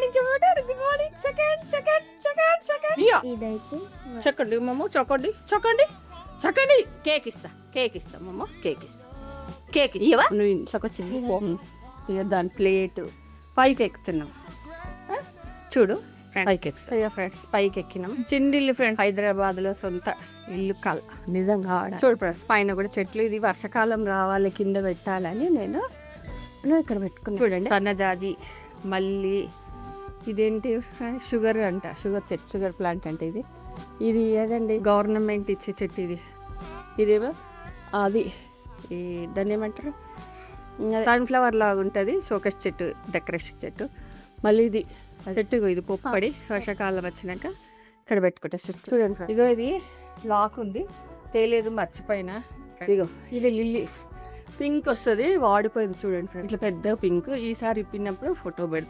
Morning చూడండి. Good morning. Second. ఇదైతే చక్కండి మమ్మ, చక్కండి. కేక్ ఇస్తా మమ్మ, కేక్ ఇవ్వవా నువ్వు ఇంట్లోకొచ్చింది. ఇక దాని ప్లేటు పైకి ఎక్కుతున్నాం. చూడు పైకి ఫ్రెండ్స్, పైకి ఎక్కినాం. చిన్నిల్లు ఫ్రెండ్స్, హైదరాబాద్లో సొంత ఇల్లు కల నిజంగా. చూడు ఫ్రెండ్స్, పైన కూడా చెట్లు. ఇది వర్షాకాలం రావాలి కింద పెట్టాలని నేను ఇక్కడ పెట్టుకున్నాను. చూడండి, సన్నజాజి, మళ్ళీ ఇదేంటి షుగర్ అంట, షుగర్ ప్లాంట్ అంటే ఇది ఏదండి గవర్నమెంట్ ఇచ్చే చెట్టు. ఇదేమో అది దాన్ని ఏమంటారు, సన్ఫ్లవర్ లాగా ఉంటుంది, షోకేస్ చెట్టు, డెకరేషన్ చెట్టు. మళ్ళీ ఇది చెట్టు, ఇది పొప్పడి వర్షాకాలం వచ్చినాక ఇక్కడ పెట్టుకుంటా. చూడండి ఇగో ఇది లాక్ ఉంది, తేలేదు మర్చిపోయినా. ఇగో ఇది లిల్లీ పింక్ వస్తుంది, వాడిపోయింది చూడండి ఫ్రెండ్స్, ఇట్లా పెద్ద పింక్. ఈసారి ఇప్పినప్పుడు ఫోటో పెడతా.